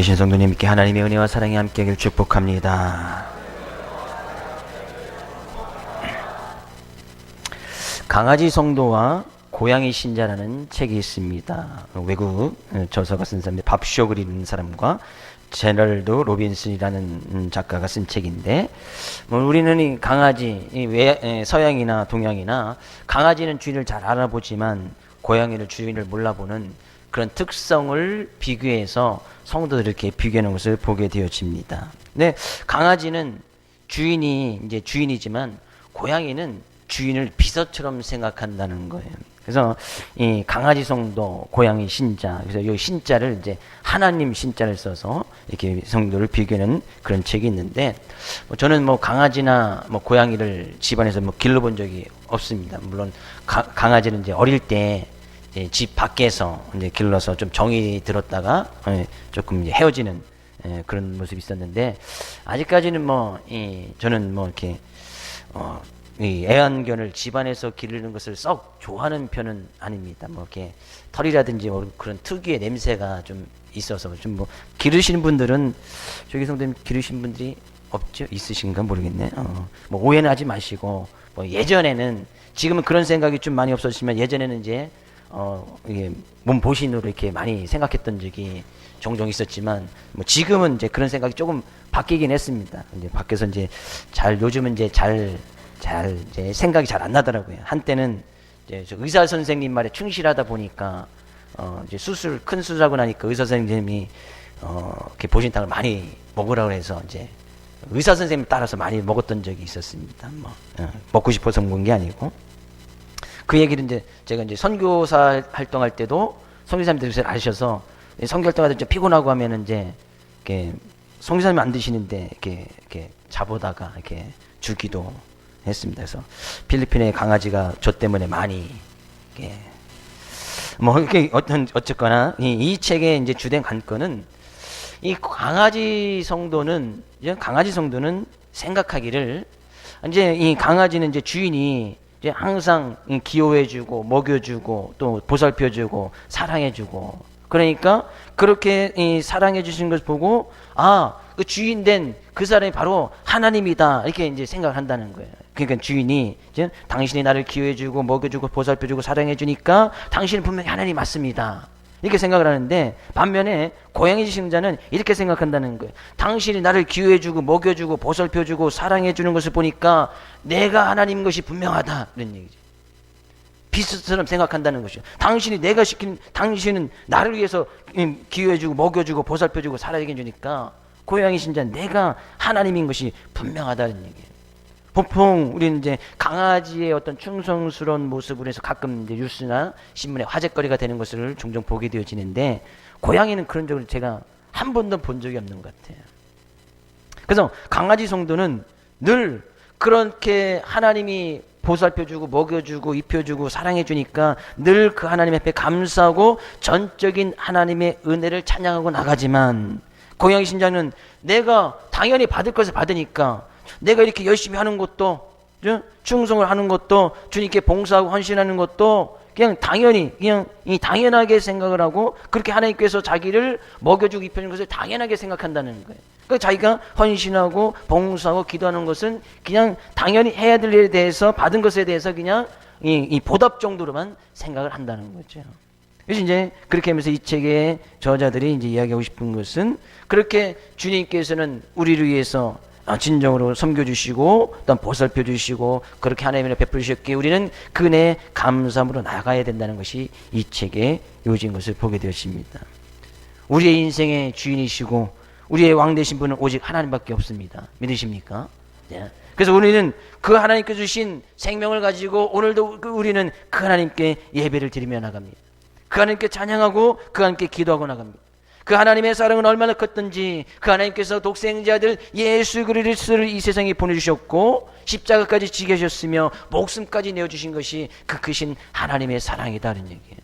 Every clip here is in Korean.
계신 성도님께 하나님의 은혜와 사랑이 함께하길 축복합니다. 강아지 성도와 고양이 신자라는 책이 있습니다. 외국 저서가 쓴 사람인데 밥쇼그리는 사람과 제럴드 로빈슨이라는 작가가 쓴 책인데, 우리는 이 강아지, 서양이나 동양이나 강아지는 주인을 잘 알아보지만 고양이를 주인을 몰라보는 그런 특성을 비교해서 성도들 이렇게 비교하는 것을 보게 되어집니다. 근데 강아지는 주인이 이제 주인이지만 고양이는 주인을 비서처럼 생각한다는 거예요. 그래서 이 강아지 성도, 고양이 신자, 그래서 이 신자를 이제 하나님 신자를 써서 이렇게 성도를 비교하는 그런 책이 있는데, 저는 강아지나 고양이를 집안에서 길러본 적이 없습니다. 물론 강아지는 이제 어릴 때 집 밖에서 이제 길러서 좀 정이 들었다가 조금 이제 헤어지는 그런 모습이 있었는데, 아직까지는 저는 이렇게 이 애완견을 집안에서 기르는 것을 썩 좋아하는 편은 아닙니다. 이렇게 털이라든지 그런 특유의 냄새가 좀 있어서 좀 기르시는 분들은, 저기 성도님 기르신 분들이 없죠? 있으신가 모르겠네. 오해는 하지 마시고, 예전에는, 지금은 그런 생각이 좀 많이 없었지만 예전에는 이제 이게 몸보신으로 이렇게 많이 생각했던 적이 종종 있었지만, 지금은 이제 그런 생각이 조금 바뀌긴 했습니다. 이제 밖에서 이제 요즘은 이제 이제 생각이 잘 안 나더라고요. 한때는 이제 의사 선생님 말에 충실하다 보니까 이제 큰 수술하고 나니까 의사 선생님이 이렇게 보신탕을 많이 먹으라고 해서 이제 의사 선생님 따라서 많이 먹었던 적이 있었습니다. 먹고 싶어서 먹은 게 아니고. 그 얘기를 이제 제가 이제 선교사 활동할 때도 선교사님들이 아셔서, 선교 활동할 때 좀 피곤하고 하면은 이제 이렇게 선교사님 안 드시는데 이렇게 잡아다가 이렇게 주기도 했습니다. 그래서 필리핀의 강아지가 저 때문에 많이 어쨌거나 이 책의 이제 주된 관건은, 이 강아지 성도는 생각하기를, 이제 이 강아지는 이제 주인이 이제 항상 기호해주고 먹여주고 또 보살펴주고 사랑해주고, 그러니까 그렇게 사랑해 주신 것을 보고, 그 주인 된 그 사람이 바로 하나님이다, 이렇게 이제 생각을 한다는 거예요. 그러니까 주인이 이제 당신이 나를 기호해주고 먹여주고 보살펴주고 사랑해주니까 당신은 분명히 하나님이 맞습니다, 이렇게 생각을 하는데, 반면에 고양이 신자는 이렇게 생각한다는 거예요. 당신이 나를 기호해주고 먹여주고 보살펴주고 사랑해주는 것을 보니까 내가 하나님인 것이 분명하다, 이런 얘기죠. 비슷처럼 생각한다는 것이죠. 당신은 나를 위해서 기호해주고 먹여주고 보살펴주고 사랑해주니까 고양이 신자는 내가 하나님인 것이 분명하다는 얘기예요. 보통 우리는 이제 강아지의 어떤 충성스러운 모습으로 해서 가끔 이제 뉴스나 신문에 화제거리가 되는 것을 종종 보게 되어지는데, 고양이는 그런 적을 제가 한 번도 본 적이 없는 것 같아요. 그래서 강아지 성도는 늘 그렇게 하나님이 보살펴주고 먹여주고 입혀주고 사랑해주니까 늘 그 하나님 앞에 감사하고 전적인 하나님의 은혜를 찬양하고 나가지만, 고양이 신자는 내가 당연히 받을 것을 받으니까 내가 이렇게 열심히 하는 것도, 충성을 하는 것도, 주님께 봉사하고 헌신하는 것도 그냥 당연하게 생각을 하고, 그렇게 하나님께서 자기를 먹여주고 입혀주는 것을 당연하게 생각한다는 거예요. 그러니까 자기가 헌신하고 봉사하고 기도하는 것은 그냥 당연히 해야 될 일에 대해서, 받은 것에 대해서 그냥 이 보답 정도로만 생각을 한다는 거죠. 그래서 이제 그렇게 하면서 이 책의 저자들이 이제 이야기하고 싶은 것은, 그렇게 주님께서는 우리를 위해서 진정으로 섬겨주시고 또 보살펴주시고 그렇게 하나님을 베풀으셨기에 우리는 그 은혜에 감사함으로 나가야 된다는 것이 이 책의 요지인 것을 보게 되었습니다. 우리의 인생의 주인이시고 우리의 왕 되신 분은 오직 하나님밖에 없습니다. 믿으십니까? 그래서 우리는 그 하나님께 주신 생명을 가지고 오늘도 우리는 그 하나님께 예배를 드리며 나갑니다. 그 하나님께 찬양하고 그 하나님께 기도하고 나갑니다. 그 하나님의 사랑은 얼마나 컸던지, 그 하나님께서 독생자 아들 예수 그리스도를 이 세상에 보내주셨고 십자가까지 지게 하셨으며 목숨까지 내어주신 것이 그 크신 하나님의 사랑이다는 얘기예요.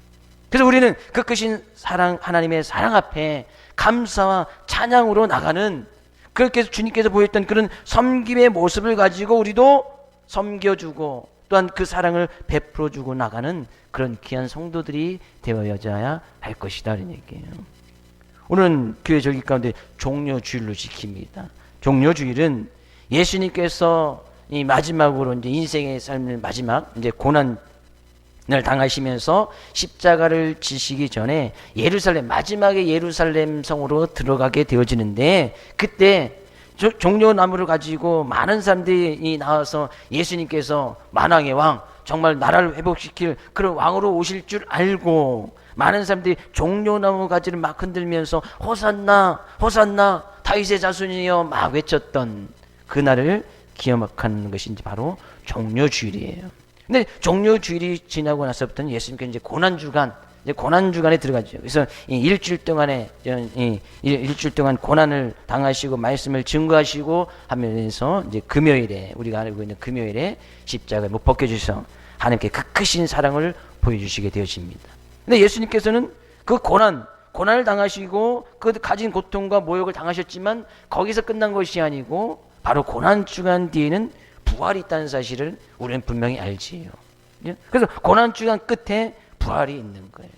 그래서 우리는 그 크신 사랑, 하나님의 사랑 앞에 감사와 찬양으로 나가는, 그렇게 주님께서 보였던 그런 섬김의 모습을 가지고 우리도 섬겨주고 또한 그 사랑을 베풀어주고 나가는 그런 귀한 성도들이 되어야야 할 것이다, 이런 얘기예요. 오늘은 교회 절기 가운데 종료주일로 지킵니다. 종료주일은 예수님께서 이 마지막으로 이제 인생의 삶을 마지막 이제 고난을 당하시면서 십자가를 지시기 전에 예루살렘 마지막에 예루살렘 성으로 들어가게 되어지는데, 그때 종려나무를 가지고 많은 사람들이 나와서 예수님께서 만왕의 왕, 정말 나라를 회복시킬 그런 왕으로 오실 줄 알고 많은 사람들이 종려나무 가지를 막 흔들면서 호산나 호산나 다윗의 자손이여 막 외쳤던 그날을 기억하는 것이 이제 바로 종료주일이에요. 근데 종료주일이 지나고 나서부터는 예수님께서 이제 고난주간, 이제 고난주간에 들어가죠. 그래서 이 일주일 동안에 일주일 동안 고난을 당하시고 말씀을 증거하시고 하면서 이제 금요일에, 우리가 알고 있는 금요일에 십자가에 못 벗겨주셔서 하나님께 그 크신 사랑을 보여주시게 되어집니다. 근데 예수님께서는 그 고난을 당하시고 그 가진 고통과 모욕을 당하셨지만 거기서 끝난 것이 아니고 바로 고난주간 뒤에는 부활이 있다는 사실을 우리는 분명히 알지요. 그래서 고난주간 끝에 부활이 있는 거예요.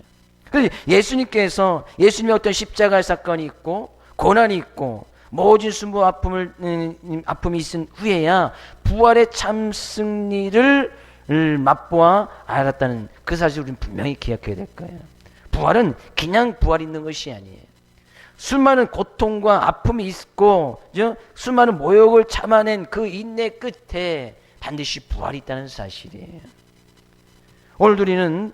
그래서 예수님의 어떤 십자가 사건이 있고 고난이 있고 모진 수모 아픔이 있은 후에야 부활의 참 승리를 맛보아 알았다는 그 사실을 우리는 분명히 기억해야 될 거예요. 부활은 그냥 부활이 있는 것이 아니에요. 수많은 고통과 아픔이 있고 수많은 모욕을 참아낸 그 인내 끝에 반드시 부활이 있다는 사실이에요. 오늘 우리는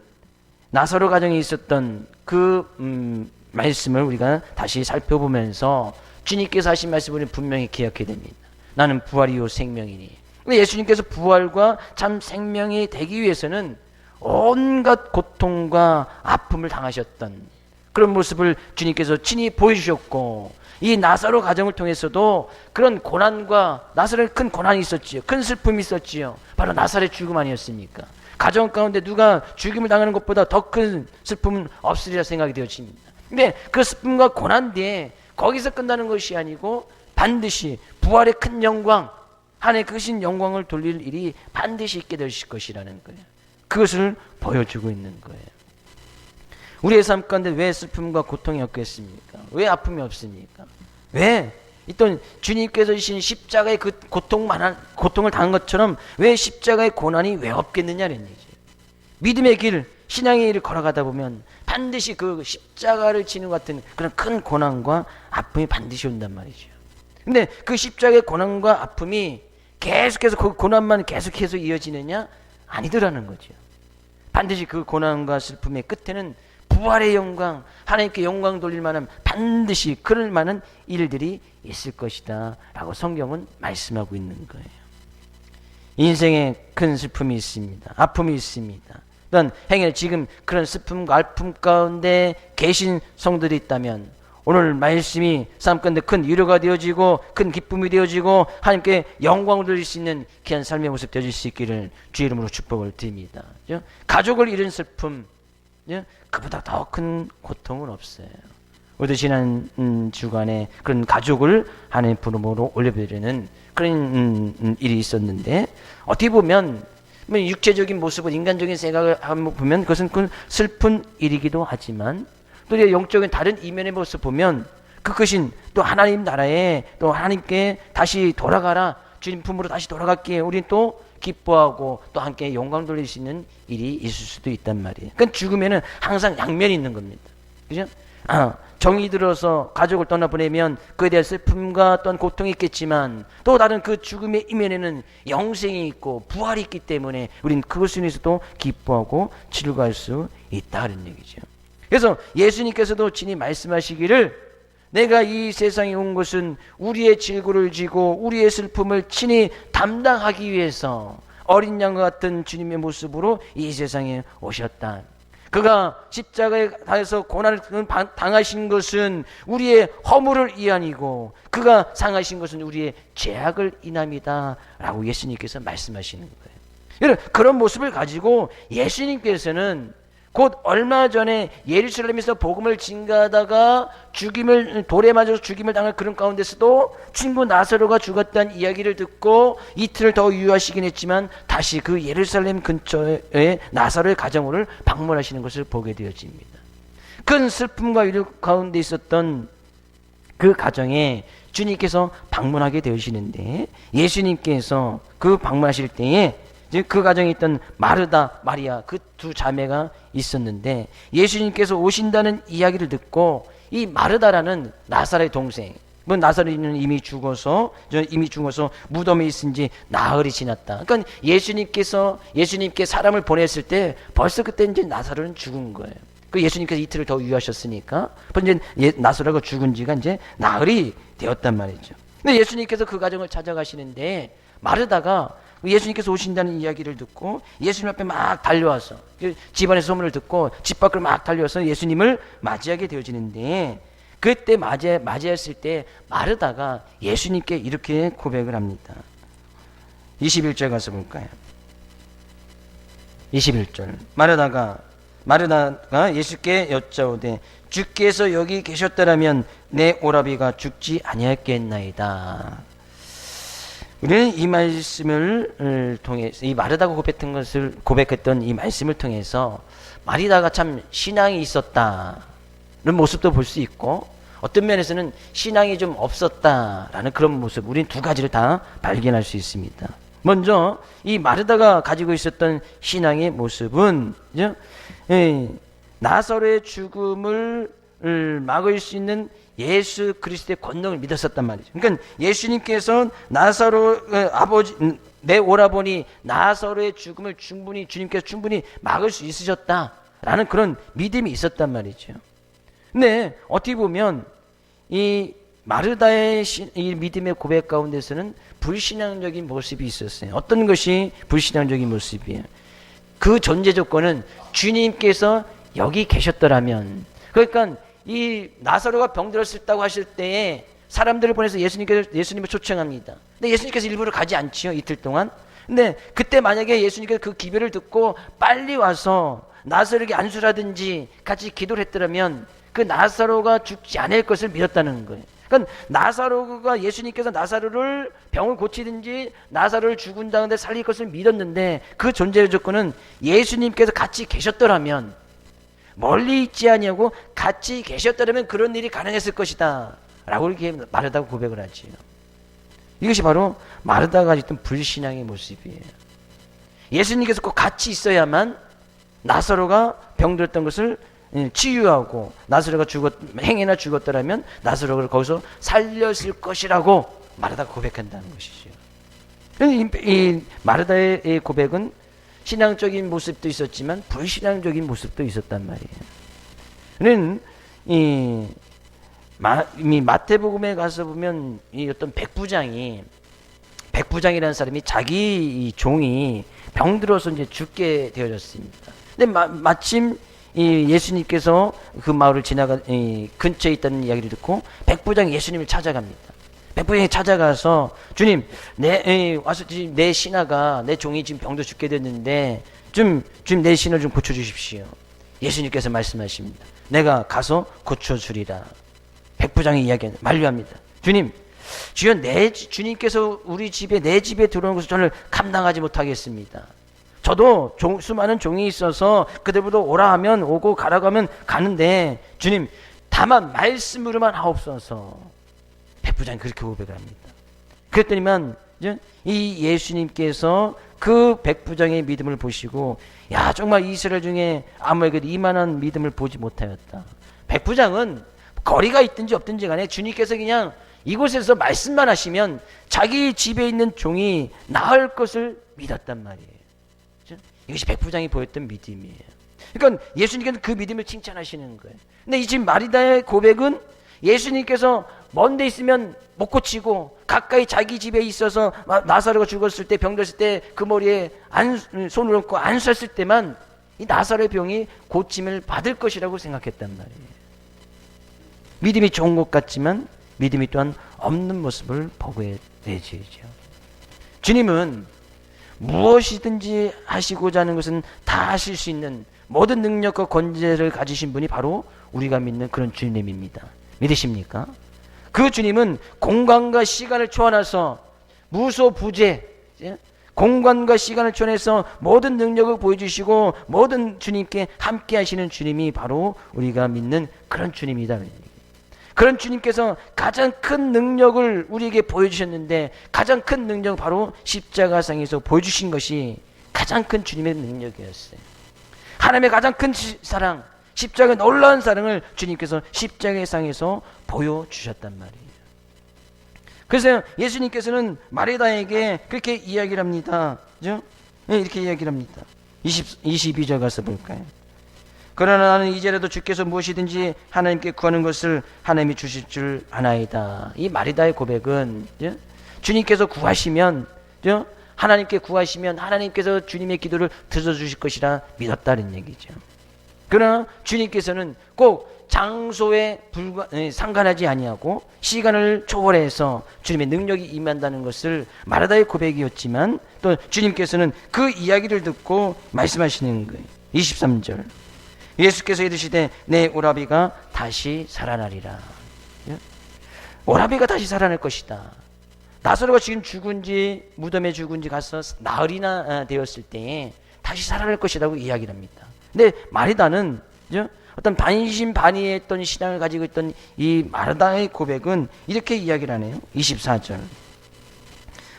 나사로 가정에 있었던 그 말씀을 우리가 다시 살펴보면서 주님께서 하신 말씀을 분명히 기억해야 됩니다. 나는 부활이요 생명이니. 근데 예수님께서 부활과 참 생명이 되기 위해서는 온갖 고통과 아픔을 당하셨던 그런 모습을 주님께서 친히 보여주셨고, 이 나사로 가정을 통해서도 그런 고난과, 나사로에 큰 고난이 있었지요. 큰 슬픔이 있었지요. 바로 나사로의 죽음 아니었습니까? 가정 가운데 누가 죽임을 당하는 것보다 더 큰 슬픔은 없으리라 생각이 되어집니다. 근데 그 슬픔과 고난 뒤에 거기서 끝나는 것이 아니고 반드시 부활의 큰 영광, 하나님의 크신 영광을 돌릴 일이 반드시 있게 되실 것이라는 거예요. 그것을 보여주고 있는 거예요. 우리의 삶 가운데 왜 슬픔과 고통이 없겠습니까? 왜 아픔이 없습니까? 왜? 또 주님께서 주신 십자가의 그 고통을 당한 것처럼 왜 십자가의 고난이 왜 없겠느냐는 얘기죠. 믿음의 길, 신앙의 길을 걸어가다 보면 반드시 그 십자가를 지는 것 같은 그런 큰 고난과 아픔이 반드시 온단 말이죠. 근데 그 십자가의 고난과 아픔이 계속해서 그 고난만 계속해서 이어지느냐? 아니더라는 거죠. 반드시 그 고난과 슬픔의 끝에는 부활의 영광, 하나님께 영광 돌릴 만한 반드시 그럴 만한 일들이 있을 것이다 라고 성경은 말씀하고 있는 거예요. 인생에 큰 슬픔이 있습니다. 아픔이 있습니다. 또한 행여 지금 그런 슬픔과 아픔 가운데 계신 성들이 있다면 오늘 말씀이 삶 가운데 큰 위로가 되어지고 큰 기쁨이 되어지고 하나님께 영광을 돌릴 수 있는 귀한 삶의 모습 되어질 수 있기를 주의 이름으로 축복을 드립니다. 가족을 잃은 슬픔, 그보다 더 큰 고통은 없어요. 우리 지난 주간에 그런 가족을 하나님 부름으로 올려드리는 그런 일이 있었는데, 어떻게 보면 육체적인 모습을, 인간적인 생각을 한번 보면 그것은 그 슬픈 일이기도 하지만, 또 영적인 다른 이면의 모습 보면 그것인 또 하나님 나라에 또 하나님께 다시 돌아가라, 주님 품으로 다시 돌아갈게, 우리는 또 기뻐하고 또 함께 영광 돌릴 수 있는 일이 있을 수도 있단 말이에요. 그러니까 죽음에는 항상 양면이 있는 겁니다. 그죠? 정이 들어서 가족을 떠나보내면 그에 대한 슬픔과 또한 고통이 있겠지만, 또 다른 그 죽음의 이면에는 영생이 있고 부활이 있기 때문에 우리는 그것을 위해서도 기뻐하고 즐거워할 수 있다는 얘기죠. 그래서 예수님께서도 친히 말씀하시기를, 내가 이 세상에 온 것은 우리의 질고를 지고 우리의 슬픔을 친히 담당하기 위해서 어린 양과 같은 주님의 모습으로 이 세상에 오셨다. 그가 십자가에 달려서 고난을 당하신 것은 우리의 허물을 이아니고 그가 상하신 것은 우리의 죄악을 인함이다 라고 예수님께서 말씀하시는 거예요. 여러분, 그런 모습을 가지고 예수님께서는 곧 얼마 전에 예루살렘에서 복음을 증거하다가 돌에 맞아서 죽임을 당할 그런 가운데서도 친구 나사로가 죽었다는 이야기를 듣고 이틀을 더 유하시긴 했지만 다시 그 예루살렘 근처에 나사로의 가정을 방문하시는 것을 보게 되어집니다. 큰 슬픔과 위로 가운데 있었던 그 가정에 주님께서 방문하게 되시는데, 예수님께서 그 방문하실 때에 그 가정에 있던 마르다, 마리아, 그 두 자매가 있었는데, 예수님께서 오신다는 이야기를 듣고 이 마르다라는 나사렛의 동생, 뭐 나사렛은 이미 죽어서 무덤에 있은 지 나흘이 지났다. 그러니까 예수님께 사람을 보냈을 때 벌써 그때 이제 나사렛은 죽은 거예요. 그 예수님께서 이틀을 더 유하셨으니까 이제 나사렛가 죽은 지가 이제 나흘이 되었단 말이죠. 근데 예수님께서 그 가정을 찾아가시는데, 마르다가 예수님께서 오신다는 이야기를 듣고 예수님 앞에 막 달려와서, 집안의 소문을 듣고 집 밖으로 막 달려와서 예수님을 맞이하게 되어지는데, 그때 맞이했을 때 마르다가 예수님께 이렇게 고백을 합니다. 21절 가서 볼까요? 21절. 마르다가 예수께 여짜오되 주께서 여기 계셨더라면 내 오라비가 죽지 아니했겠나이다. 우리는 이 말씀을 통해서, 이 마르다가 고백했던 이 말씀을 통해서 마리다가 참 신앙이 있었다는 모습도 볼 수 있고, 어떤 면에서는 신앙이 좀 없었다라는 그런 모습, 우리는 두 가지를 다 발견할 수 있습니다. 먼저 이 마르다가 가지고 있었던 신앙의 모습은 나사로의 죽음을 막을 수 있는 예수 그리스도의 권능을 믿었었단 말이죠. 그러니까 예수님께서 나사로 아버지 내 오라버니 나사로의 죽음을 주님께서 충분히 막을 수 있으셨다라는 그런 믿음이 있었단 말이죠. 근데 어떻게 보면 이 마르다의 이 믿음의 고백 가운데서는 불신앙적인 모습이 있었어요. 어떤 것이 불신앙적인 모습이에요? 그 전제 조건은 주님께서 여기 계셨더라면. 그러니까 이 나사로가 병들었다고 하실 때에 사람들을 보내서 예수님을 초청합니다. 근데 예수님께서 일부러 가지 않지요, 이틀 동안. 근데 그때 만약에 예수님께서 그 기별을 듣고 빨리 와서 나사로에게 안수라든지 같이 기도를 했더라면 그 나사로가 죽지 않을 것을 믿었다는 거예요. 그러니까 예수님께서 나사로를 병을 고치든지 나사로를 죽은 다음에 살릴 것을 믿었는데, 그 존재 조건은 예수님께서 같이 계셨더라면, 멀리 있지 아니하고 같이 계셨더라면 그런 일이 가능했을 것이다 라고 이렇게 마르다가 고백을 하지요. 이것이 바로 마르다가 있던 불신앙의 모습이에요. 예수님께서 꼭 같이 있어야만 나사로가 병들었던 것을 치유하고, 나사로가 행해나 죽었더라면 나사로를 거기서 살렸을 것이라고 마르다가 고백한다는 것이죠. 이 마르다의 고백은 신앙적인 모습도 있었지만 불신앙적인 모습도 있었단 말이에요. 이 마태복음에 가서 보면 이 어떤 백부장이라는 사람이 자기 종이 병들어서 이제 죽게 되어졌습니다. 근데 마침 이 예수님께서 그 마을을 근처에 있다는 이야기를 듣고 백부장이 예수님을 찾아갑니다. 백부장이 찾아가서 주님, 와서 내 신하가, 내 종이 지금 병도 죽게 됐는데 좀 내 신을 좀 고쳐주십시오. 예수님께서 말씀하십니다. 내가 가서 고쳐주리라. 백부장이 만류합니다. 주님, 주여, 주님께서 우리 집에, 내 집에 들어오는 것을 저는 감당하지 못하겠습니다. 저도 수많은 종이 있어서 그들보다 오라 하면 오고 가라고 하면 가는데, 주님, 다만 말씀으로만 하옵소서. 백부장이 그렇게 고백을 합니다. 그랬더니만 이 예수님께서 그 백부장의 믿음을 보시고, 야, 정말 이스라엘 중에 아무에게도 이만한 믿음을 보지 못하였다. 백부장은 거리가 있든지 없든지 간에 주님께서 그냥 이곳에서 말씀만 하시면 자기 집에 있는 종이 나을 것을 믿었단 말이에요. 이것이 백부장이 보였던 믿음이에요. 그러니까 예수님께서는 그 믿음을 칭찬하시는 거예요. 근데 이 지금 마리다의 고백은 예수님께서 먼 데 있으면 못 고치고 가까이 자기 집에 있어서 나사로가 죽었을 때, 병들었을 때 그 머리에 손을 얹고 안수했을 때만 이 나사로의 병이 고침을 받을 것이라고 생각했단 말이에요. 믿음이 좋은 것 같지만 믿음이 또한 없는 모습을 보게 되죠. 주님은 무엇이든지 하시고자 하는 것은 다 하실 수 있는 모든 능력과 권세를 가지신 분이 바로 우리가 믿는 그런 주님입니다. 믿으십니까? 그 주님은 공간과 시간을 초월해서 무소부재, 공간과 시간을 초월해서 모든 능력을 보여주시고 모든 주님께 함께 하시는 주님이 바로 우리가 믿는 그런 주님이다. 그런 주님께서 가장 큰 능력을 우리에게 보여주셨는데 가장 큰 능력은 바로 십자가상에서 보여주신 것이 가장 큰 주님의 능력이었어요. 하나님의 가장 큰 사랑, 십자가의 놀라운 사랑을 주님께서 십자가의 상에서 보여주셨단 말이에요. 그래서 예수님께서는 마리다에게 그렇게 이야기를 합니다. 그죠? 네, 이렇게 이야기를 합니다. 22절 가서 볼까요? 그러나 나는 이제라도 주께서 무엇이든지 하나님께 구하는 것을 하나님이 주실 줄 아나이다. 이 마리다의 고백은 주님께서 구하시면, 하나님께 구하시면 하나님께서 주님의 기도를 들어주실 것이라 믿었다는 얘기죠. 그러나 주님께서는 꼭 장소에 상관하지 아니하고 시간을 초월해서 주님의 능력이 임한다는 것을 마리다의 고백이었지만 또 주님께서는 그 이야기를 듣고 말씀하시는 거예요. 23절 예수께서 이르시되 내 오라비가 다시 살아나리라. 오라비가 다시 살아날 것이다. 나사로가 지금 죽은지 무덤에 죽은지 가서 나흘이나 되었을 때에 다시 살아날 것이라고 이야기를 합니다. 근데 마리다는 어떤 반신반의했던 신앙을 가지고 있던 이 마르다의 고백은 이렇게 이야기를 하네요. 24절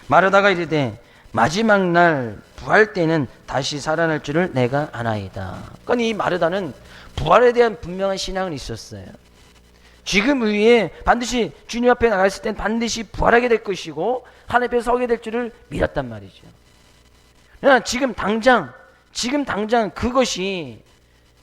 마르다가 이르되 마지막 날 부활 때는 다시 살아날 줄을 내가 아나이다. 그러니까 이 마르다는 부활에 대한 분명한 신앙은 있었어요. 지금 위에 반드시 주님 앞에 나갔을 땐 반드시 부활하게 될 것이고 하나님 앞에 서게 될 줄을 믿었단 말이죠. 그러나 지금 당장 그것이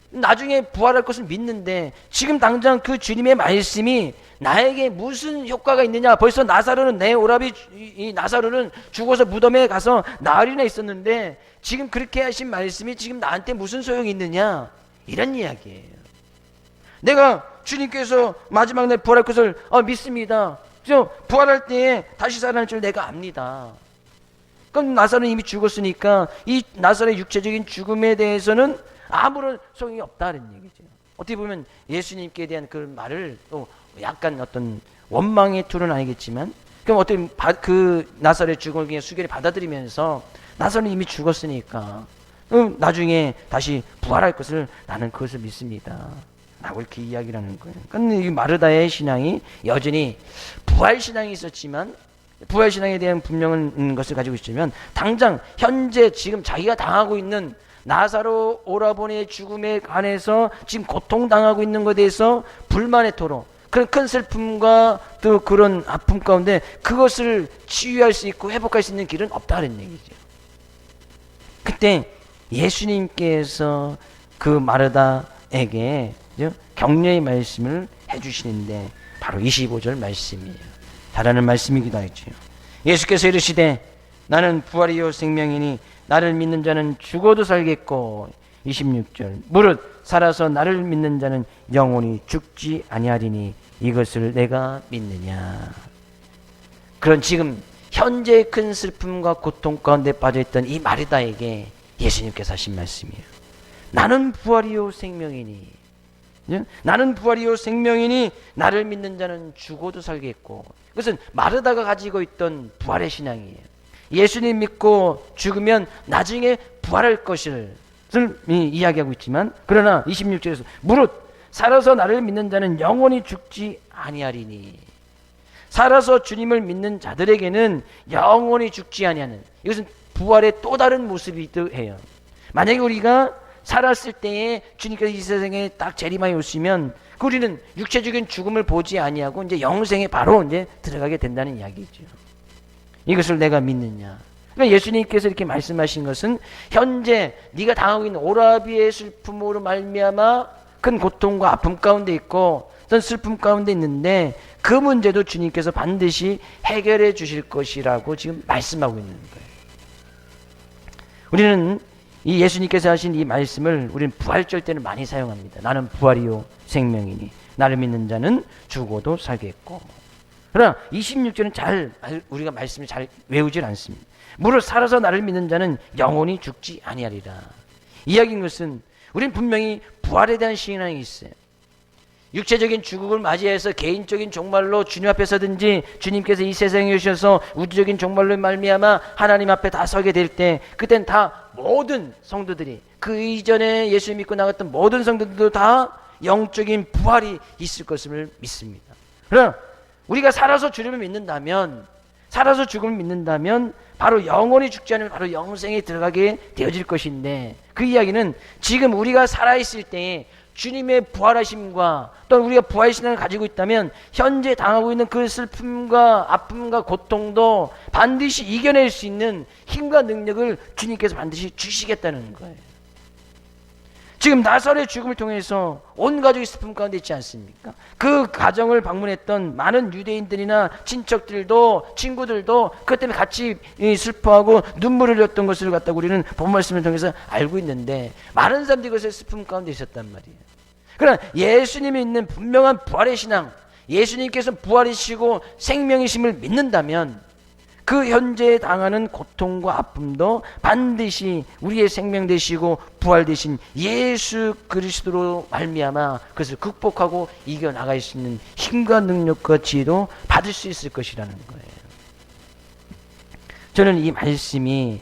나중에 부활할 것을 믿는데 지금 당장 그 주님의 말씀이 나에게 무슨 효과가 있느냐. 벌써 나사로는 내 오라비 이 나사로는 죽어서 무덤에 가서 나흘이나 있었는데 지금 그렇게 하신 말씀이 지금 나한테 무슨 소용이 있느냐. 이런 이야기예요. 내가 주님께서 마지막 날 부활할 것을 믿습니다. 그래서 부활할 때에 다시 살아날 줄 내가 압니다. 그럼 나사로는 이미 죽었으니까 이 나사로의 육체적인 죽음에 대해서는 아무런 소용이 없다는 얘기죠. 어떻게 보면 예수님께 대한 그 말을 또 약간 어떤 원망의 툴은 아니겠지만 그럼 어떻게 그 나사로의 죽음을 그냥 수결이 받아들이면서 나사로는 이미 죽었으니까 나중에 다시 부활할 것을 나는 그것을 믿습니다. 라고 이렇게 이야기를 하는 거예요. 그러니까 이 마르다의 신앙이 여전히 부활 신앙이 있었지만 부활 신앙에 대한 분명한 것을 가지고 있으면 당장 현재 지금 자기가 당하고 있는 나사로 오라버니의 죽음에 관해서 지금 고통당하고 있는 것에 대해서 불만의 토로 그런 큰 슬픔과 또 그런 아픔 가운데 그것을 치유할 수 있고 회복할 수 있는 길은 없다는 얘기죠. 그때 예수님께서 그 마르다에게 격려의 말씀을 해주시는데 바로 25절 말씀이에요. 잘하는 말씀이기도 하죠. 예수께서 이르시되 나는 부활이요 생명이니 나를 믿는 자는 죽어도 살겠고 26절 무릇 살아서 나를 믿는 자는 영원히 죽지 아니하리니 이것을 내가 믿느냐. 그런 지금 현재의 큰 슬픔과 고통 가운데 빠져있던 이 마리다에게 예수님께서 하신 말씀이에요. 나는 부활이요 생명이니 나는 부활이요 생명이니 나를 믿는 자는 죽어도 살겠고. 그것은 마르다가 가지고 있던 부활의 신앙이에요. 예수님 믿고 죽으면 나중에 부활할 것을 이야기하고 있지만 그러나 26절에서 무릇 살아서 나를 믿는 자는 영원히 죽지 아니하리니 살아서 주님을 믿는 자들에게는 영원히 죽지 아니하는 이것은 부활의 또 다른 모습이기도 해요. 만약에 우리가 살았을 때에 주님께서 이 세상에 딱 재림하여 오시면 우리는 육체적인 죽음을 보지 아니하고 이제 영생에 바로 이제 들어가게 된다는 이야기죠. 이것을 내가 믿느냐. 그러니까 예수님께서 이렇게 말씀하신 것은 현재 네가 당하고 있는 오라비의 슬픔으로 말미암아 큰 고통과 아픔 가운데 있고 어떤 슬픔 가운데 있는데 그 문제도 주님께서 반드시 해결해 주실 것이라고 지금 말씀하고 있는 거예요. 우리는 이 예수님께서 하신 이 말씀을 우리는 부활절 때는 많이 사용합니다. 나는 부활이요 생명이니 나를 믿는 자는 죽어도 살겠고. 그러나 26절은 우리가 말씀을 잘 외우질 않습니다. 무릇 살아서 나를 믿는 자는 영원히 죽지 아니하리라. 이야기인 것은 우리는 분명히 부활에 대한 신앙이 있어요. 육체적인 죽음을 맞이해서 개인적인 종말로 주님 앞에 서든지 주님께서 이 세상에 오셔서 우주적인 종말로 말미암아 하나님 앞에 다 서게 될 때 그땐 다 모든 성도들이 그 이전에 예수 믿고 나갔던 모든 성도들도 다 영적인 부활이 있을 것을 믿습니다. 그러나 우리가 살아서 주님을 믿는다면 살아서 죽음을 믿는다면 바로 영원히 죽지 않으면 바로 영생에 들어가게 되어질 것인데 그 이야기는 지금 우리가 살아있을 때에 주님의 부활하심과 또 우리가 부활신앙을 가지고 있다면 현재 당하고 있는 그 슬픔과 아픔과 고통도 반드시 이겨낼 수 있는 힘과 능력을 주님께서 반드시 주시겠다는 거예요. 지금 나사로의 죽음을 통해서 온 가족이 슬픔 가운데 있지 않습니까? 그 가정을 방문했던 많은 유대인들이나 친척들도 친구들도 그것 때문에 같이 슬퍼하고 눈물을 흘렸던 것을 갖다가 우리는 본 말씀을 통해서 알고 있는데 많은 사람들이 그것을 슬픔 가운데 있었단 말이에요. 그러나 예수님이 있는 분명한 부활의 신앙, 예수님께서 부활이시고 생명이심을 믿는다면 그 현재 당하는 고통과 아픔도 반드시 우리의 생명 되시고 부활 되신 예수 그리스도로 말미암아 그것을 극복하고 이겨나갈 수 있는 힘과 능력과 지혜도 받을 수 있을 것이라는 거예요. 저는 이 말씀이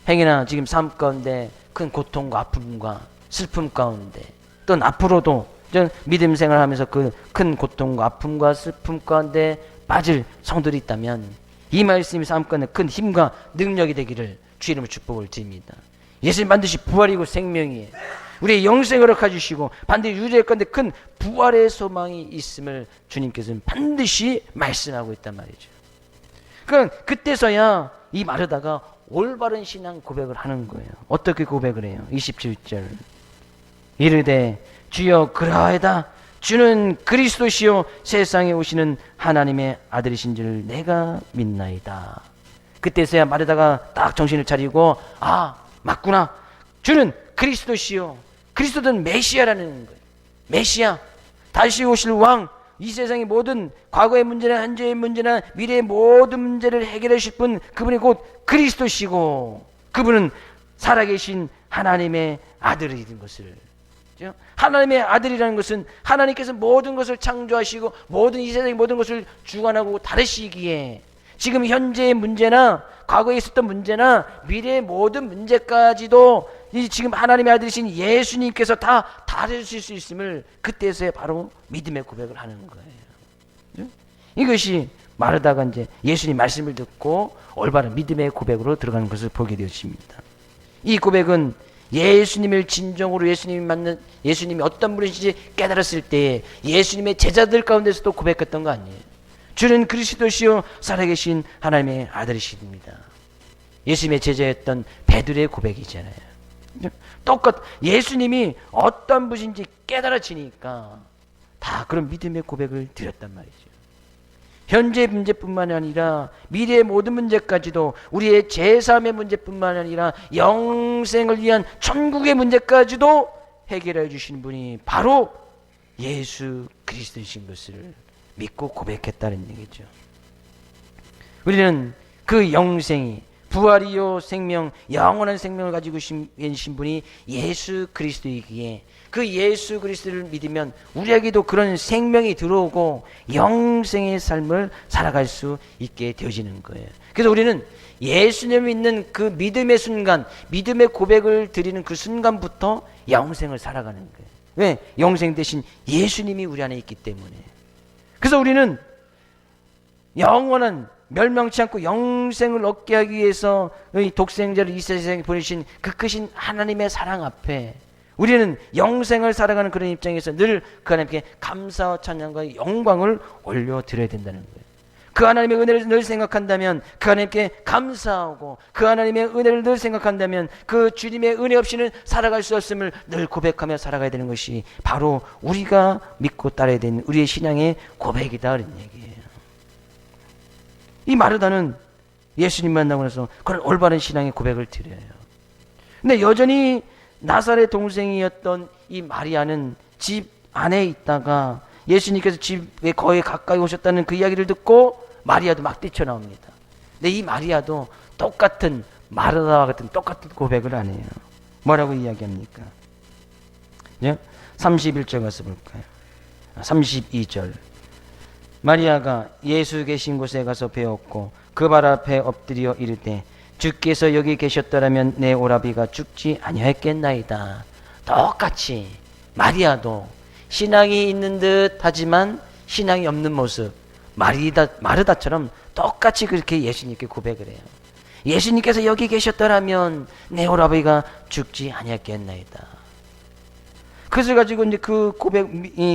행여나 지금 삶 가운데 큰 고통과 아픔과 슬픔 가운데 또 앞으로도 저는 믿음 생활하면서 그 큰 고통과 아픔과 슬픔 가운데 빠질 성도들이 있다면 이 말씀이 삶 가운데 큰 힘과 능력이 되기를 주 이름으로 축복을 드립니다. 예수님 반드시 부활이고 생명이에요. 우리의 영생을 허락해주시고 반드시 유죄할 건데 큰 부활의 소망이 있음을 주님께서는 반드시 말씀하고 있단 말이죠. 그러니까 그때서야 이 마르다가 올바른 신앙 고백을 하는 거예요. 어떻게 고백을 해요? 27절 이르되 주여 그러하이다. 주는 그리스도시요 세상에 오시는 하나님의 아들이신 줄 내가 믿나이다. 그때서야 마르다가 딱 정신을 차리고 아 맞구나. 주는 그리스도시요. 그리스도는 메시아라는 거예요. 메시아 다시 오실 왕. 이 세상의 모든 과거의 문제나 현재의 문제나 미래의 모든 문제를 해결하실 분 그분이 곧 그리스도시고 그분은 살아계신 하나님의 아들이된 것을 하나님의 아들이라는 것은 하나님께서 모든 것을 창조하시고 모든 이 세상의 모든 것을 주관하고 다루시기에 지금 현재의 문제나 과거에 있었던 문제나 미래의 모든 문제까지도 이 지금 하나님의 아들이신 예수님께서 다 다루실 수 있음을 그때서야 바로 믿음의 고백을 하는 거예요. 이것이 마르다가 이제 예수님 말씀을 듣고 올바른 믿음의 고백으로 들어가는 것을 보게 되었습니다. 이 고백은 예수님을 진정으로 예수님이 어떤 분이신지 깨달았을 때 예수님의 제자들 가운데서도 고백했던 거 아니에요. 주는 그리스도시요 살아계신 하나님의 아들이십니다. 예수님의 제자였던 베드로의 고백이잖아요. 예수님이 어떤 분인지 깨달아지니까 다 그런 믿음의 고백을 드렸단 말이죠. 현재 문제뿐만 아니라 미래의 모든 문제까지도 우리의 제3의 문제뿐만 아니라 영생을 위한 천국의 문제까지도 해결해 주시는 분이 바로 예수 그리스도이신 것을 믿고 고백했다는 얘기죠. 우리는 그 영생이 부활이요 생명 영원한 생명을 가지고 계신 분이 예수 그리스도이기에 그 예수 그리스도를 믿으면 우리에게도 그런 생명이 들어오고 영생의 삶을 살아갈 수 있게 되어지는 거예요. 그래서 우리는 예수님을 믿는 그 믿음의 순간, 믿음의 고백을 드리는 그 순간부터 영생을 살아가는 거예요. 왜? 영생 대신 예수님이 우리 안에 있기 때문에. 그래서 우리는 영원한 멸망치 않고 영생을 얻게 하기 위해서 독생자를 이 세상에 보내신 그 크신 하나님의 사랑 앞에 우리는 영생을 살아가는 그런 입장에서 늘 그 하나님께 감사와 찬양과 영광을 올려드려야 된다는 거예요. 그 하나님의 은혜를 늘 생각한다면 그 하나님께 감사하고 그 하나님의 은혜를 늘 생각한다면 그 주님의 은혜 없이는 살아갈 수 없음을 늘 고백하며 살아가야 되는 것이 바로 우리가 믿고 따라야 되는 우리의 신앙의 고백이다 그런 얘기예요. 이 마르다는 예수님 만나고 나서 그런 올바른 신앙의 고백을 드려요. 근데 여전히 나사렛 동생이었던 이 마리아는 집 안에 있다가 예수님께서 집에 거의 가까이 오셨다는 그 이야기를 듣고 마리아도 막 뛰쳐나옵니다. 근데 이 마리아도 똑같은 마르다와 같은 똑같은 고백을 안 해요. 뭐라고 이야기합니까? 31절 가서 볼까요? 32절. 마리아가 예수 계신 곳에 가서 배웠고 그 발 앞에 엎드려 이르되 주께서 여기 계셨더라면 내 오라비가 죽지 아니하였겠나이다. 똑같이 마리아도 신앙이 있는 듯 하지만 신앙이 없는 모습, 마르다처럼 똑같이 그렇게 예수님께 고백을 해요. 예수님께서 여기 계셨더라면 내 오라비가 죽지 아니했겠나이다. 그것을 가지고 이제 그 고백,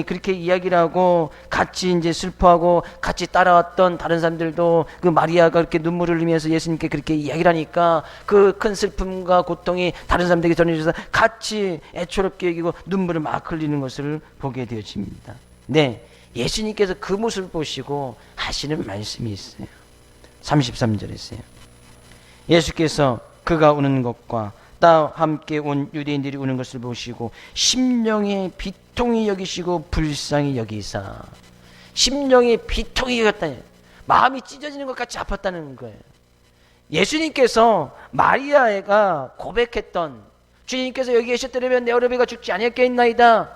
그렇게 이야기를 하고 같이 이제 슬퍼하고 같이 따라왔던 다른 사람들도 그 마리아가 그렇게 눈물을 흘리면서 예수님께 그렇게 이야기를 하니까 그 큰 슬픔과 고통이 다른 사람들에게 전해져서 같이 애처롭게 여기고 눈물을 막 흘리는 것을 보게 되어집니다. 네, 예수님께서 그 모습을 보시고 하시는 말씀이 있어요. 33절에 있어요. 예수께서 그가 우는 것과 다 함께 온 유대인들이 우는 것을 보시고 심령의 비통히 여기시고 불쌍히 여기사. 심령의 비통히 여겼다니, 마음이 찢어지는 것 같이 아팠다는 거예요. 예수님께서 마리아가 고백했던, 주님께서 여기 계셨더라면 내 오라비가 죽지 아니했겠나이다,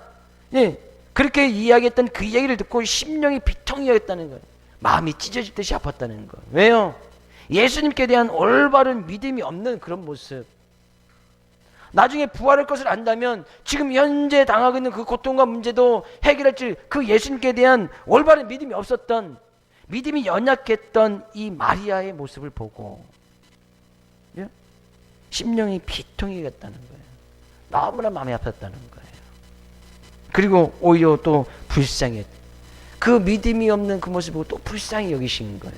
예, 그렇게 이야기했던 그 이야기를 듣고 심령이 비통히 여겼다는 거예요. 마음이 찢어질 듯이 아팠다는 거예요. 왜요? 예수님께 대한 올바른 믿음이 없는 그런 모습. 나중에 부활할 것을 안다면 지금 현재 당하고 있는 그 고통과 문제도 해결할지, 그 예수님께 대한 올바른 믿음이 없었던, 믿음이 연약했던 이 마리아의 모습을 보고 심령이 비통이겠다는 거예요. 너무나 마음이 아팠다는 거예요. 그리고 오히려 또 불쌍해, 그 믿음이 없는 그 모습을 보고 또 불쌍히 여기신 거예요.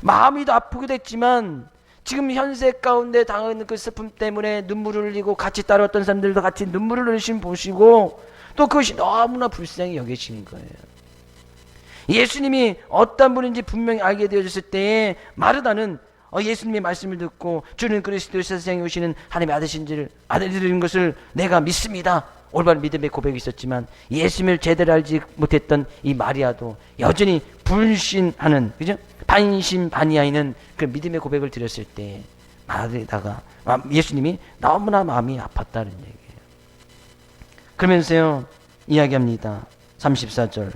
마음이 더 아프기도 했지만 지금 현세 가운데 당하고 있는 그 슬픔 때문에 눈물을 흘리고 같이 따라왔던 사람들도 같이 눈물을 흘리신 보시고 또 그것이 너무나 불쌍히 여기신 거예요. 예수님이 어떤 분인지 분명히 알게 되어졌을 때에 마르다는 예수님의 말씀을 듣고 주는 그리스도 세상에 오시는 하나님의 아들인 것을 내가 믿습니다, 올바른 믿음의 고백이 있었지만 예수님을 제대로 알지 못했던 이 마리아도 여전히 불신하는, 그죠? 반신반의하는 그 믿음의 고백을 드렸을 때 마리아가, 예수님이 너무나 마음이 아팠다는 얘기예요. 그러면서요 이야기합니다. 34절.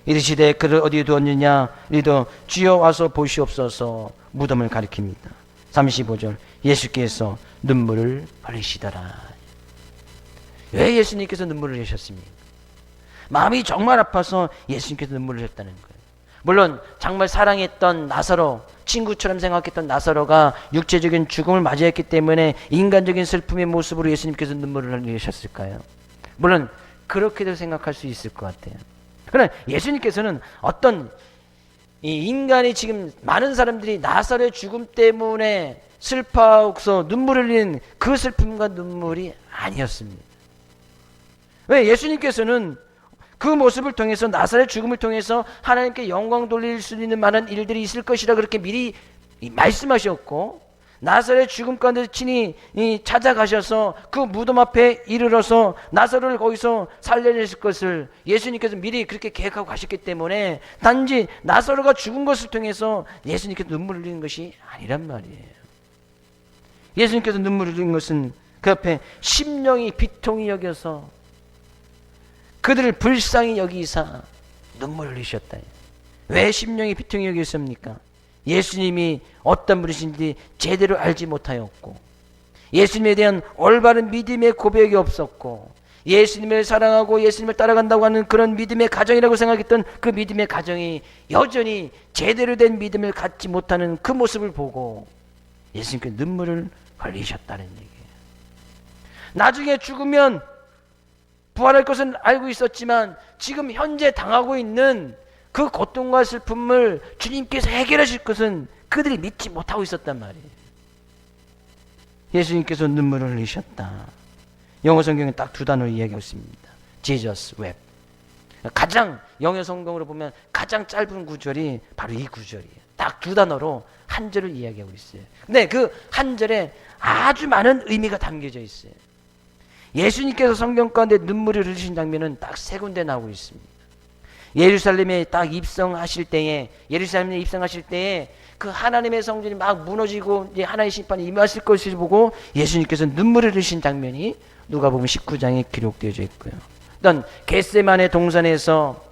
이르시되 그를 어디에 두었느냐? 이르되 주여 와서 보시옵소서. 무덤을 가리킵니다. 35절. 예수께서 눈물을 흘리시더라. 왜 예수님께서 눈물을 흘리셨습니까? 마음이 정말 아파서 예수님께서 눈물을 흘렸다는 거예요. 물론 정말 사랑했던 나사로, 친구처럼 생각했던 나사로가 육체적인 죽음을 맞이했기 때문에 인간적인 슬픔의 모습으로 예수님께서 눈물을 흘리셨을까요? 물론 그렇게도 생각할 수 있을 것 같아요. 그러나 예수님께서는 어떤 이 인간이 지금 많은 사람들이 나사로의 죽음 때문에 슬퍼하고서 눈물을 흘리는 그 슬픔과 눈물이 아니었습니다. 왜? 예수님께서는 그 모습을 통해서, 나사로의 죽음을 통해서 하나님께 영광 돌릴 수 있는 많은 일들이 있을 것이라 그렇게 미리 말씀하셨고, 나사로의 죽음 가운데 친히 찾아가셔서 그 무덤 앞에 이르러서 나사로를 거기서 살려내실 것을 예수님께서 미리 그렇게 계획하고 가셨기 때문에 단지 나사로가 죽은 것을 통해서 예수님께서 눈물을 흘리는 것이 아니란 말이에요. 예수님께서 눈물을 흘린 것은 그 앞에 심령이 비통히 여겨서 그들을 불쌍히 여기사 눈물을 흘리셨다. 왜 심령이 비통히 여기셨습니까? 예수님이 어떤 분이신지 제대로 알지 못하였고, 예수님에 대한 올바른 믿음의 고백이 없었고, 예수님을 사랑하고 예수님을 따라간다고 하는 그런 믿음의 가정이라고 생각했던 그 믿음의 가정이 여전히 제대로 된 믿음을 갖지 못하는 그 모습을 보고 예수님께 눈물을 흘리셨다는 얘기예요. 나중에 죽으면 부활할 것은 알고 있었지만 지금 현재 당하고 있는 그 고통과 슬픔을 주님께서 해결하실 것은 그들이 믿지 못하고 있었단 말이에요. 예수님께서 눈물을 흘리셨다. 영어 성경에 딱 두 단어로 이야기하고 있습니다. Jesus wept. 가장 영어 성경으로 보면 가장 짧은 구절이 바로 이 구절이에요. 딱 두 단어로 한 절을 이야기하고 있어요. 근데 그 한 절에 아주 많은 의미가 담겨져 있어요. 예수님께서 성경 가운데 눈물을 흘리신 장면은 딱 세 군데 나오고 있습니다. 예루살렘에 딱 입성하실 때에, 예루살렘에 입성하실 때에 그 하나님의 성전이 막 무너지고 이제 하나님의 심판이 임하실 것을 보고 예수님께서 눈물을 흘리신 장면이 누가복음 19장에 기록되어져 있고요. 어떤 겟세마네 동산에서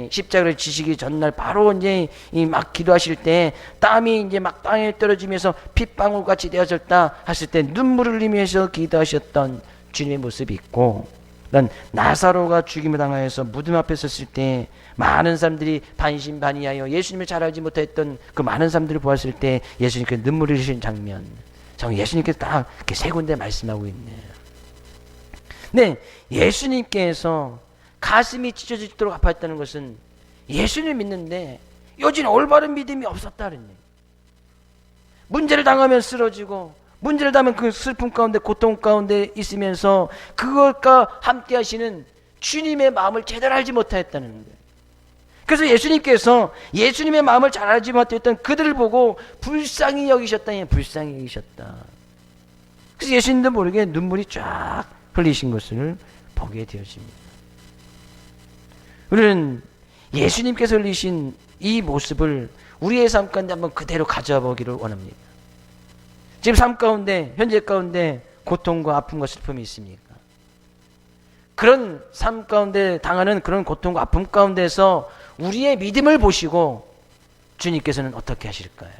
십자가를 지시기 전날 바로 이제 막 기도하실 때 땀이 이제 막 땅에 떨어지면서 핏방울 같이 되어졌다 하실 때 눈물을 흘리면서 기도하셨던 주님의 모습이 있고, 난 나사로가 죽임을 당하여서 무덤 앞에 섰을 때 많은 사람들이 반신반의하여 예수님을 잘 알지 못했던 그 많은 사람들을 보았을 때 예수님께 눈물을 흘리신 장면, 정말 예수님께서 딱 이렇게 세 군데 말씀하고 있네요. 네, 예수님께서 가슴이 찢어지도록 아팠다는 것은 예수님을 믿는데 요즘 올바른 믿음이 없었다는 얘기예요. 문제를 당하면 쓰러지고, 문제를 당하면 그 슬픔 가운데 고통 가운데 있으면서 그것과 함께 하시는 주님의 마음을 제대로 알지 못하였다는 거예요. 그래서 예수님께서 예수님의 마음을 잘 알지 못했던 그들을 보고 불쌍히 여기셨다. 불쌍히 여기셨다. 그래서 예수님도 모르게 눈물이 쫙 흘리신 것을 보게 되어집니다. 우리는 예수님께서 흘리신 이 모습을 우리의 삶 가운데 한번 그대로 가져와 보기를 원합니다. 지금 삶 가운데, 현재 가운데 고통과 아픔과 슬픔이 있습니까? 그런 삶 가운데 당하는 그런 고통과 아픔 가운데서 우리의 믿음을 보시고 주님께서는 어떻게 하실까요?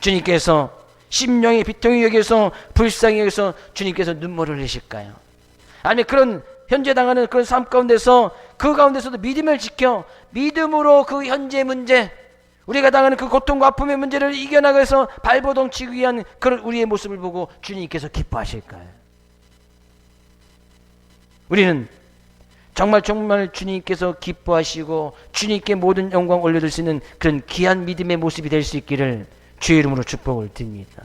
주님께서 심령의 비통이 여기서 불쌍히 여기서 주님께서 눈물을 흘리실까요? 아니면 그런 현재 당하는 그런 삶 가운데서 그 가운데서도 믿음을 지켜 믿음으로 그 현재 문제, 우리가 당하는 그 고통과 아픔의 문제를 이겨나가서 발버둥 치기 위한 그런 우리의 모습을 보고 주님께서 기뻐하실까요? 우리는 정말 주님께서 기뻐하시고 주님께 모든 영광 올려드릴 수 있는 그런 귀한 믿음의 모습이 될 수 있기를 주의 이름으로 축복을 드립니다.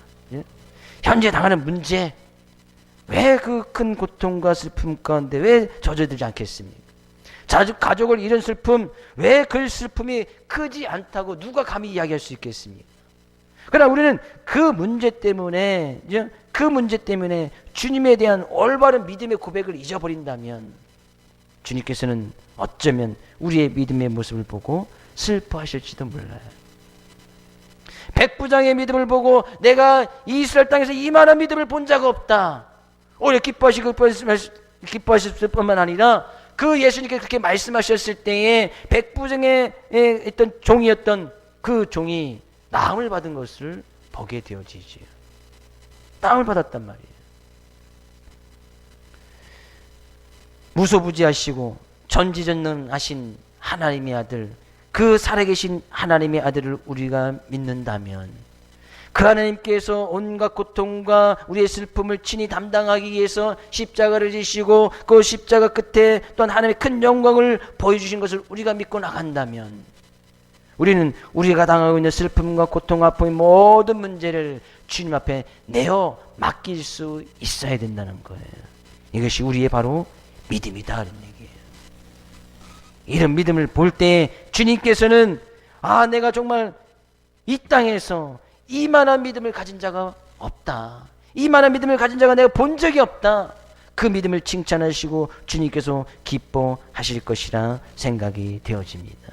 현재 당하는 문제, 왜 그 큰 고통과 슬픔 가운데 왜 젖어들지 않겠습니까? 가족을 잃은 슬픔, 왜 그 슬픔이 크지 않다고 누가 감히 이야기할 수 있겠습니까? 그러나 우리는 그 문제 때문에 주님에 대한 올바른 믿음의 고백을 잊어버린다면 주님께서는 어쩌면 우리의 믿음의 모습을 보고 슬퍼하실지도 몰라요. 백부장의 믿음을 보고 내가 이스라엘 땅에서 이만한 믿음을 본 적 없다, 오히려 기뻐하실 뿐만 아니라 그 예수님께서 그렇게 말씀하셨을 때에 백부장에 있던 종이었던 그 종이 나음을 받은 것을 보게 되어지지요. 나음을 받았단 말이에요. 무소부지하시고 전지전능하신 하나님의 아들, 그 살아계신 하나님의 아들을 우리가 믿는다면 그 하나님께서 온갖 고통과 우리의 슬픔을 친히 담당하기 위해서 십자가를 지시고 그 십자가 끝에 또한 하나님의 큰 영광을 보여주신 것을 우리가 믿고 나간다면 우리는 우리가 당하고 있는 슬픔과 고통, 아픔의 모든 문제를 주님 앞에 내어 맡길 수 있어야 된다는 거예요. 이것이 우리의 바로 믿음이다 하는 얘기예요. 이런 믿음을 볼 때 주님께서는 내가 정말 이 땅에서 이만한 믿음을 가진 자가 없다, 이만한 믿음을 가진 자가 내가 본 적이 없다, 그 믿음을 칭찬하시고 주님께서 기뻐하실 것이라 생각이 되어집니다.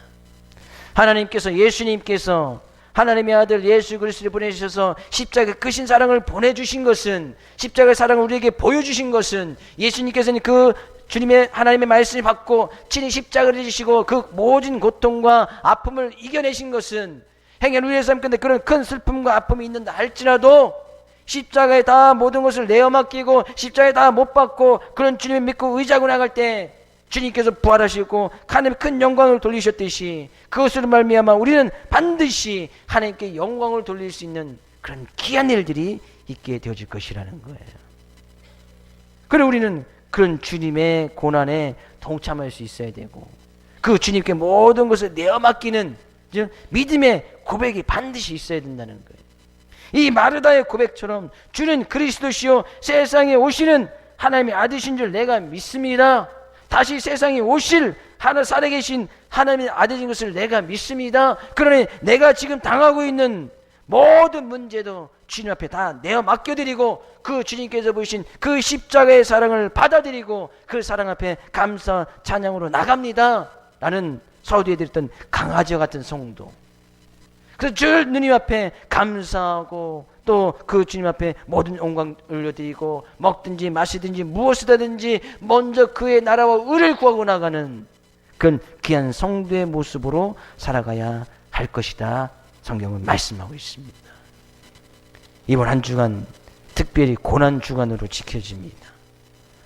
하나님께서, 예수님께서 하나님의 아들 예수 그리스도를 보내주셔서 십자가의 크신 사랑을 보내주신 것은, 십자가의 사랑을 우리에게 보여주신 것은 예수님께서는 그 주님의 하나님의 말씀을 받고 친히 십자가를 지시고 그 모든 고통과 아픔을 이겨내신 것은 행여 우리의 삶 가운데 그런 큰 슬픔과 아픔이 있는다 할지라도 십자가에 다 모든 것을 내어 맡기고 십자가에 다 못 박고 그런 주님을 믿고 의지하고 나갈 때 주님께서 부활하시고 하나님의 큰 영광을 돌리셨듯이 그것으로 말미암아 우리는 반드시 하나님께 영광을 돌릴 수 있는 그런 귀한 일들이 있게 되어질 것이라는 거예요. 그리고 우리는 그런 주님의 고난에 동참할 수 있어야 되고 그 주님께 모든 것을 내어 맡기는 믿음의 고백이 반드시 있어야 된다는 거예요. 이 마르다의 고백처럼 주는 그리스도시요 세상에 오시는 하나님의 아들이신 줄 내가 믿습니다. 다시 세상에 오실 살아계신 하나님의 아들인 것을 내가 믿습니다. 그러니 내가 지금 당하고 있는 모든 문제도 주님 앞에 다 내어 맡겨드리고 그 주님께서 보이신 그 십자가의 사랑을 받아들이고 그 사랑 앞에 감사 찬양으로 나갑니다 라는 서두에 드렸던 강아지와 같은 성도. 그래서 늘 누님 앞에 감사하고 또 그 주님 앞에 모든 영광 올려드리고 먹든지 마시든지 무엇을 하든지 먼저 그의 나라와 의를 구하고 나가는 그런 귀한 성도의 모습으로 살아가야 할 것이다. 성경은 말씀하고 있습니다. 이번 한 주간 특별히 고난 주간으로 지켜집니다.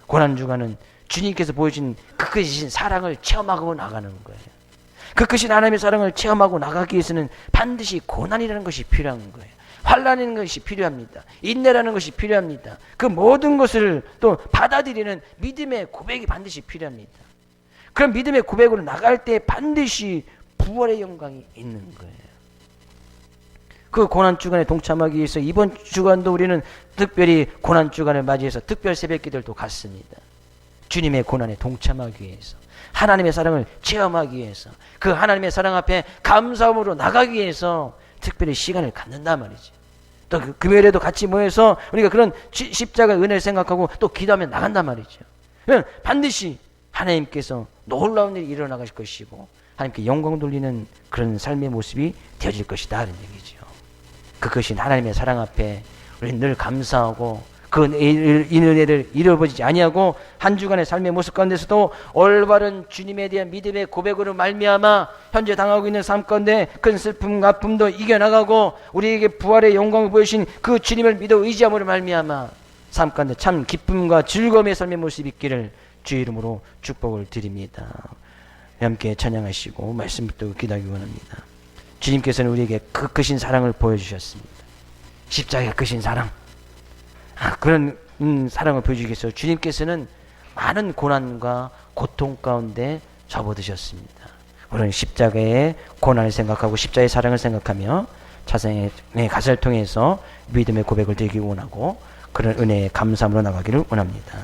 고난 주간은 주님께서 보여준 그 크신 사랑을 체험하고 나가는 거예요. 그 크신 하나님의 사랑을 체험하고 나가기 위해서는 반드시 고난이라는 것이 필요한 거예요. 환난이라는 것이 필요합니다. 인내라는 것이 필요합니다. 그 모든 것을 또 받아들이는 믿음의 고백이 반드시 필요합니다. 그런 믿음의 고백으로 나갈 때 반드시 부활의 영광이 있는 거예요. 그 고난 주간에 동참하기 위해서 이번 주간도 우리는 특별히 고난 주간을 맞이해서 특별 새벽 기도를 갔습니다. 주님의 고난에 동참하기 위해서, 하나님의 사랑을 체험하기 위해서, 그 하나님의 사랑 앞에 감사함으로 나가기 위해서 특별히 시간을 갖는단 말이죠. 또 금요일에도 같이 모여서 우리가 그런 십자가의 은혜를 생각하고 또 기도하며 나간단 말이죠. 그러면 반드시 하나님께서 놀라운 일이 일어나실 것이고 하나님께 영광 돌리는 그런 삶의 모습이 되어질 것이다 하는 얘기죠. 그것이 하나님의 사랑 앞에 우리는 늘 감사하고 그 은혜를 잃어버리지 아니하고 한 주간의 삶의 모습 가운데서도 올바른 주님에 대한 믿음의 고백으로 말미암아 현재 당하고 있는 삶 가운데 큰 슬픔 아픔도 이겨나가고 우리에게 부활의 영광을 보여주신 그 주님을 믿어 의지함으로 말미암아 삶 가운데 참 기쁨과 즐거움의 삶의 모습이 있기를 주의 이름으로 축복을 드립니다. 함께 찬양하시고 말씀 붙들고 기도하기 원합니다. 주님께서는 우리에게 그 크신 사랑을 보여주셨습니다. 십자가의 크신 사랑, 그런 사랑을 보여주기 위해서 주님께서는 많은 고난과 고통 가운데 접어드셨습니다. 우리는 십자가의 고난을 생각하고 십자가의 사랑을 생각하며 자생의 가사를 통해서 믿음의 고백을 드리기 원하고 그런 은혜의 감사함으로 나가기를 원합니다.